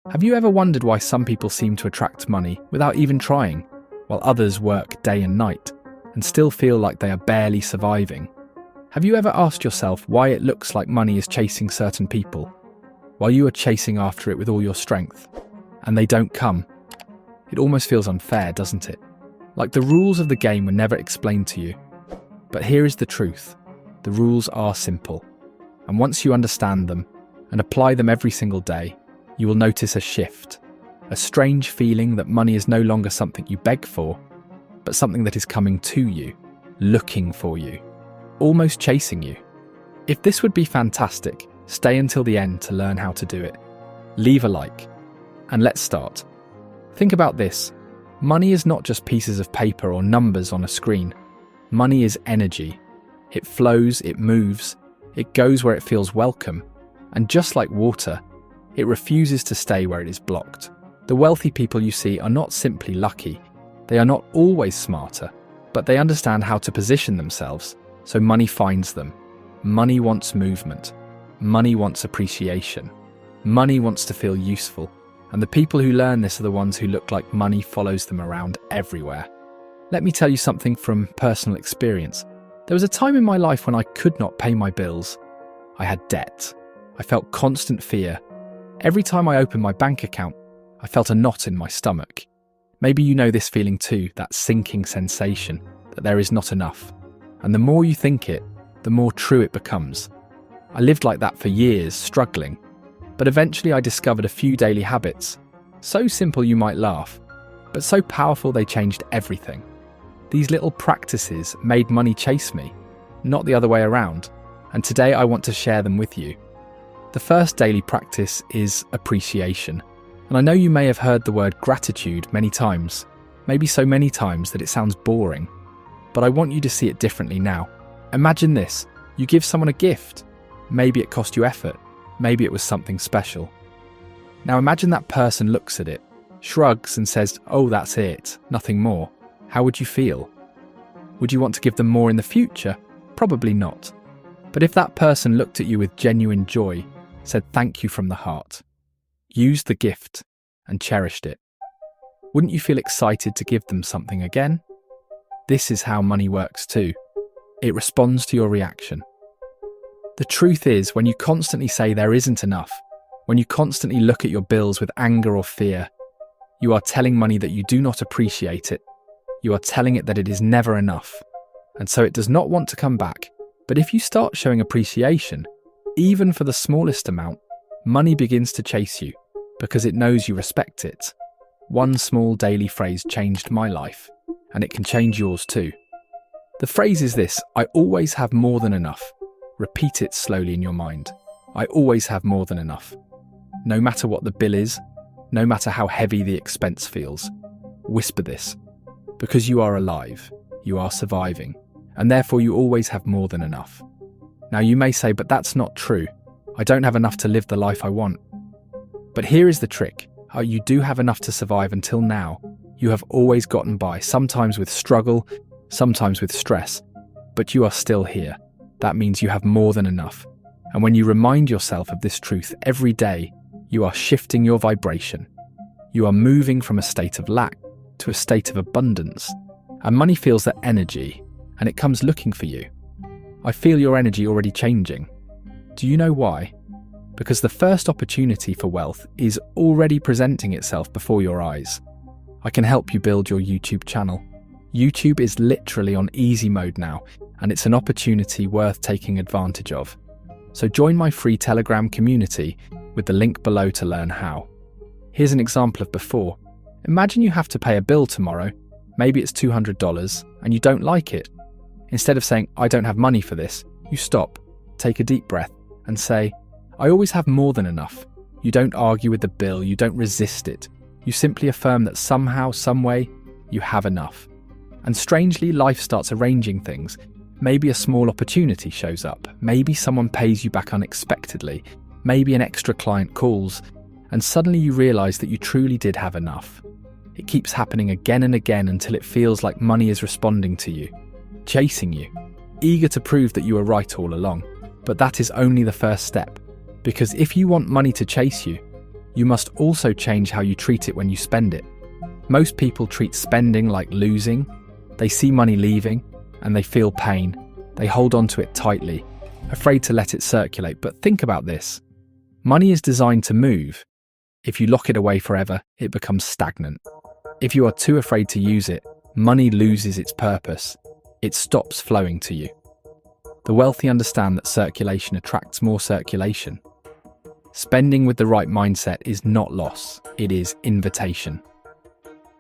Have you ever wondered why some people seem to attract money without even trying, while others work day and night and still feel like they are barely surviving? Have you ever asked yourself why it looks like money is chasing certain people, while you are chasing after it with all your strength, and they don't come? It almost feels unfair, doesn't it? Like the rules of the game were never explained to you. But here is the truth. The rules are simple. And once you understand them and apply them every single day, you will notice a shift, a strange feeling that money is no longer something you beg for, but something that is coming to you, looking for you, almost chasing you. If this would be fantastic, stay until the end to learn how to do it. Leave a like, and let's start. Think about this. Money is not just pieces of paper or numbers on a screen. Money is energy. It flows, it moves, it goes where it feels welcome, and just like water, it refuses to stay where it is blocked. The wealthy people you see are not simply lucky. They are not always smarter, but they understand how to position themselves, so money finds them. Money wants movement. Money wants appreciation. Money wants to feel useful, and the people who learn this are the ones who look like money follows them around everywhere. Let me tell you something from personal experience. There was a time in my life when I could not pay my bills. I had debt. I felt constant fear. Every time I opened my bank account, I felt a knot in my stomach. Maybe you know this feeling too, that sinking sensation that there is not enough. And the more you think it, the more true it becomes. I lived like that for years, struggling. But eventually I discovered a few daily habits. So simple you might laugh, but so powerful they changed everything. These little practices made money chase me, not the other way around. And today I want to share them with you. The first daily practice is appreciation. And I know you may have heard the word gratitude many times, maybe so many times that it sounds boring. But I want you to see it differently now. Imagine this, you give someone a gift. Maybe it cost you effort, maybe it was something special. Now imagine that person looks at it, shrugs and says, "Oh, that's it, nothing more." How would you feel? Would you want to give them more in the future? Probably not. But if that person looked at you with genuine joy, said thank you from the heart, used the gift and cherished it, wouldn't you feel excited to give them something again? This is how money works too. It responds to your reaction. The truth is, when you constantly say there isn't enough, when you constantly look at your bills with anger or fear, you are telling money that you do not appreciate it. You are telling it that it is never enough, and so it does not want to come back. But if you start showing appreciation, even for the smallest amount, money begins to chase you because it knows you respect it. One small daily phrase changed my life, and it can change yours too. The phrase is this: I always have more than enough. Repeat it slowly in your mind. I always have more than enough. No matter what the bill is, no matter how heavy the expense feels, whisper this. Because you are alive, you are surviving, and therefore you always have more than enough. Now you may say, but that's not true. I don't have enough to live the life I want. But here is the trick. You do have enough to survive until now. You have always gotten by, sometimes with struggle, sometimes with stress, but you are still here. That means you have more than enough. And when you remind yourself of this truth every day, you are shifting your vibration. You are moving from a state of lack to a state of abundance. And money feels that energy, and it comes looking for you. I feel your energy already changing. Do you know why? Because the first opportunity for wealth is already presenting itself before your eyes. I can help you build your YouTube channel. YouTube is literally on easy mode now, and it's an opportunity worth taking advantage of. So join my free Telegram community with the link below to learn how. Here's an example of before. Imagine you have to pay a bill tomorrow. Maybe it's $200 and you don't like it. Instead of saying, I don't have money for this, you stop, take a deep breath and say, I always have more than enough. You don't argue with the bill, you don't resist it. You simply affirm that somehow, some way, you have enough. And strangely, life starts arranging things. Maybe a small opportunity shows up. Maybe someone pays you back unexpectedly. Maybe an extra client calls. And suddenly you realize that you truly did have enough. It keeps happening again and again until it feels like money is responding to you, chasing you, eager to prove that you were right all along. But that is only the first step. Because if you want money to chase you, you must also change how you treat it when you spend it. Most people treat spending like losing. They see money leaving and they feel pain. They hold on to it tightly, afraid to let it circulate. But think about this. Money is designed to move. If you lock it away forever, it becomes stagnant. If you are too afraid to use it, money loses its purpose. It stops flowing to you. The wealthy understand that circulation attracts more circulation. Spending with the right mindset is not loss, it is invitation.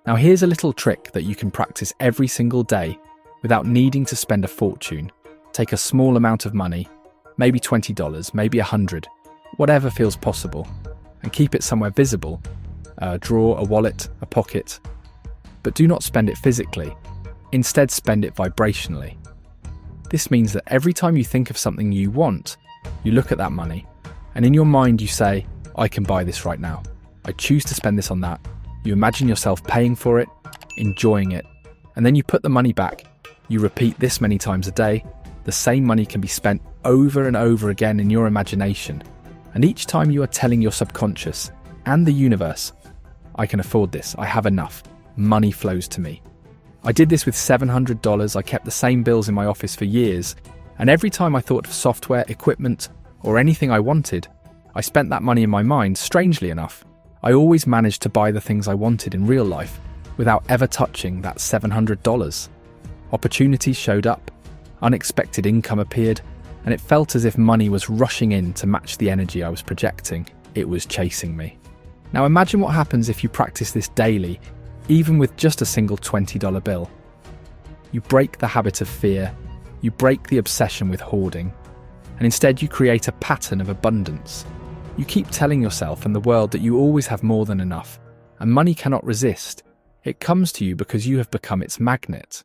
Now here's a little trick that you can practice every single day without needing to spend a fortune. Take a small amount of money, maybe $20, maybe $100, whatever feels possible, and keep it somewhere visible, a drawer, a wallet, a pocket. But do not spend it physically. Instead, spend it vibrationally. This means that every time you think of something you want, you look at that money, and in your mind you say, I can buy this right now. I choose to spend this on that. You imagine yourself paying for it, enjoying it, and then you put the money back. You repeat this many times a day. The same money can be spent over and over again in your imagination. And each time you are telling your subconscious and the universe, I can afford this, I have enough, money flows to me. I did this with $700. I kept the same bills in my office for years, and every time I thought of software, equipment, or anything I wanted, I spent that money in my mind. Strangely enough, I always managed to buy the things I wanted in real life without ever touching that $700. Opportunities showed up, unexpected income appeared, and it felt as if money was rushing in to match the energy I was projecting. It was chasing me. Now imagine what happens if you practice this daily, even with just a single $20 bill. You break the habit of fear, you break the obsession with hoarding, and instead you create a pattern of abundance. You keep telling yourself and the world that you always have more than enough, and money cannot resist. It comes to you because you have become its magnet.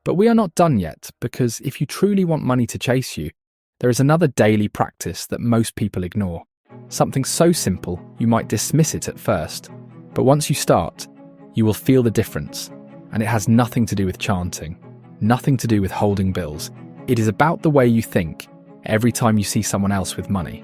But we are not done yet, because if you truly want money to chase you, there is another daily practice that most people ignore. Something so simple you might dismiss it at first, but once you start, you will feel the difference, and it has nothing to do with chanting, nothing to do with holding bills. It is about the way you think every time you see someone else with money.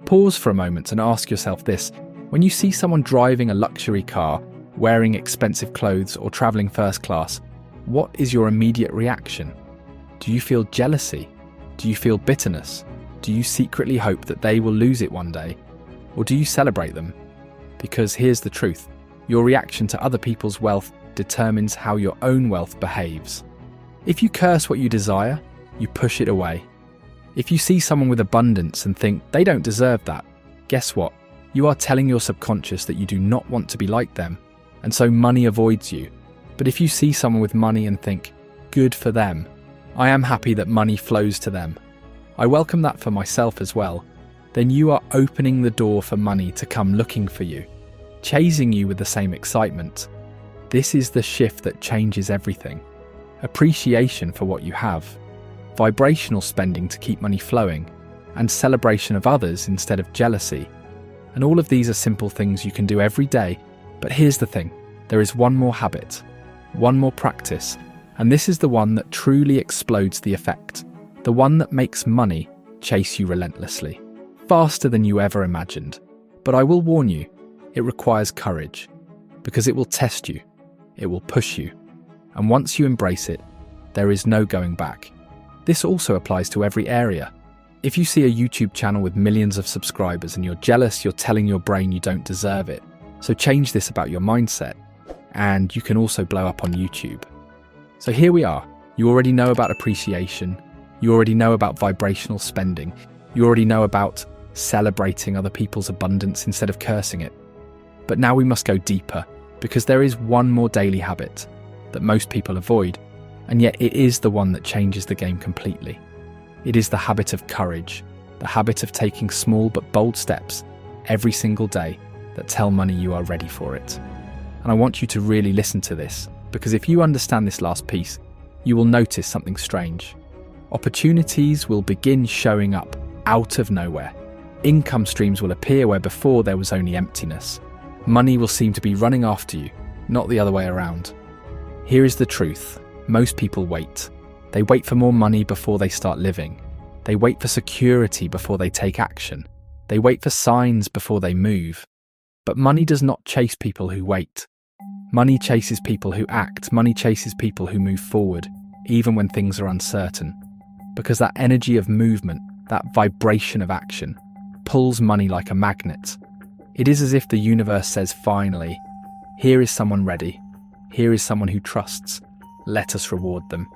Pause for a moment and ask yourself this. When you see someone driving a luxury car, wearing expensive clothes, or traveling first class, what is your immediate reaction? Do you feel jealousy? Do you feel bitterness? Do you secretly hope that they will lose it one day? Or do you celebrate them? Because here's the truth. Your reaction to other people's wealth determines how your own wealth behaves. If you curse what you desire, you push it away. If you see someone with abundance and think they don't deserve that, guess what? You are telling your subconscious that you do not want to be like them, and so money avoids you. But if you see someone with money and think, good for them, I am happy that money flows to them, I welcome that for myself as well, then you are opening the door for money to come looking for you, chasing you with the same excitement. This is the shift that changes everything. Appreciation for what you have, vibrational spending to keep money flowing, and celebration of others instead of jealousy. And all of these are simple things you can do every day. But here's the thing, there is one more habit, one more practice, and this is the one that truly explodes the effect, the one that makes money chase you relentlessly, faster than you ever imagined. But I will warn you, it requires courage, because it will test you, it will push you, and once you embrace it, there is no going back. This also applies to every area. If you see a YouTube channel with millions of subscribers and you're jealous, you're telling your brain you don't deserve it. So change this about your mindset, and you can also blow up on YouTube. So here we are. You already know about appreciation. You already know about vibrational spending. You already know about celebrating other people's abundance instead of cursing it. But now we must go deeper, because there is one more daily habit that most people avoid, and yet it is the one that changes the game completely. It is the habit of courage, the habit of taking small but bold steps every single day that tell money you are ready for it. And I want you to really listen to this, because if you understand this last piece, you will notice something strange. Opportunities will begin showing up out of nowhere. Income streams will appear where before there was only emptiness. Money will seem to be running after you, not the other way around. Here is the truth. Most people wait. They wait for more money before they start living. They wait for security before they take action. They wait for signs before they move. But money does not chase people who wait. Money chases people who act. Money chases people who move forward, even when things are uncertain. Because that energy of movement, that vibration of action, pulls money like a magnet. It is as if the universe says, finally, here is someone ready. Here is someone who trusts. Let us reward them.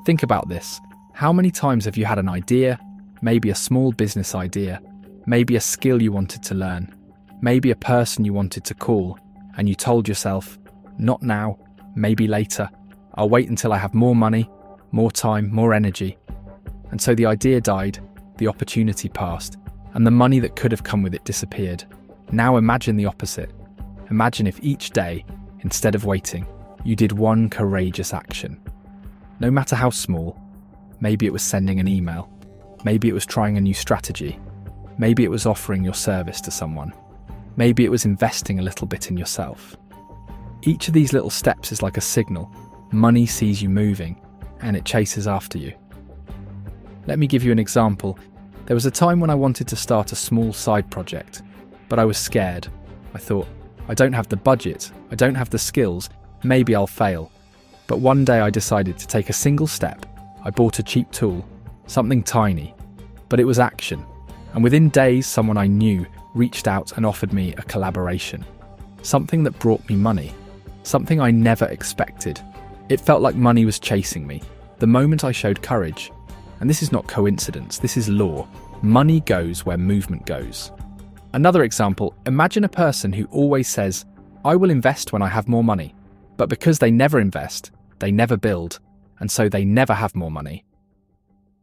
Think about this. How many times have you had an idea, maybe a small business idea, maybe a skill you wanted to learn, maybe a person you wanted to call, and you told yourself, not now, maybe later, I'll wait until I have more money, more time, more energy. And so the idea died, the opportunity passed, and the money that could have come with it disappeared. Now imagine the opposite. Imagine if each day, instead of waiting, you did one courageous action. No matter how small, maybe it was sending an email, maybe it was trying a new strategy, maybe it was offering your service to someone, maybe it was investing a little bit in yourself. Each of these little steps is like a signal. Money sees you moving, and it chases after you. Let me give you an example. There was a time when I wanted to start a small side project, but I was scared. I thought, I don't have the budget, I don't have the skills, maybe I'll fail. But one day I decided to take a single step. I bought a cheap tool, something tiny, but it was action. And within days, someone I knew reached out and offered me a collaboration. Something that brought me money, something I never expected. It felt like money was chasing me, the moment I showed courage. And this is not coincidence, this is law. Money goes where movement goes. Another example, imagine a person who always says, I will invest when I have more money. But because they never invest, they never build, and so they never have more money.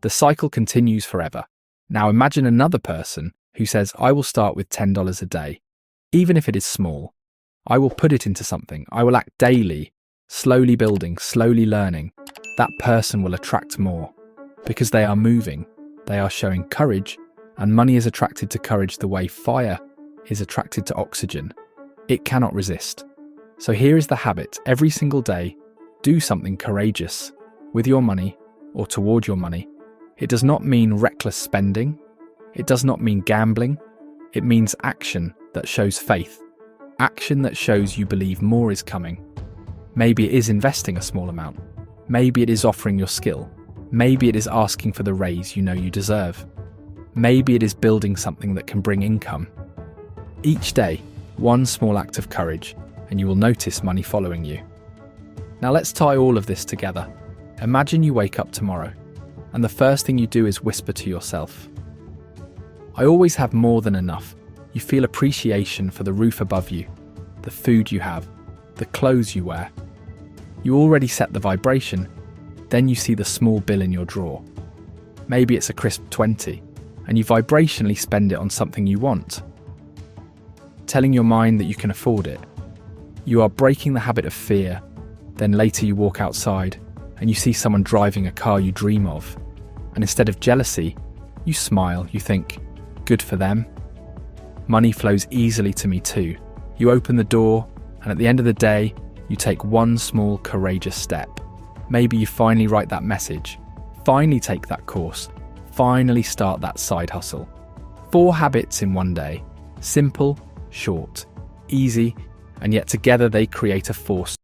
The cycle continues forever. Now imagine another person who says, I will start with $10 a day, even if it is small. I will put it into something. I will act daily, slowly building, slowly learning. That person will attract more because they are moving, they are showing courage, and money is attracted to courage the way fire is attracted to oxygen. It cannot resist. So here is the habit. Every single day, do something courageous with your money or toward your money. It does not mean reckless spending. It does not mean gambling. It means action that shows faith. Action that shows you believe more is coming. Maybe it is investing a small amount. Maybe it is offering your skill. Maybe it is asking for the raise you know you deserve. Maybe it is building something that can bring income. Each day, one small act of courage, and you will notice money following you. Now let's tie all of this together. Imagine you wake up tomorrow, and the first thing you do is whisper to yourself, I always have more than enough. You feel appreciation for the roof above you, the food you have, the clothes you wear. You already set the vibration, then you see the small bill in your drawer. Maybe it's a crisp 20, and you vibrationally spend it on something you want, telling your mind that you can afford it. You are breaking the habit of fear. Then later you walk outside and you see someone driving a car you dream of. And instead of jealousy, you smile, you think, good for them. Money flows easily to me too. You open the door, and at the end of the day, you take one small courageous step. Maybe you finally write that message, finally take that course, finally start that side hustle. 4 habits in one day. Simple, short, easy, and yet together they create a force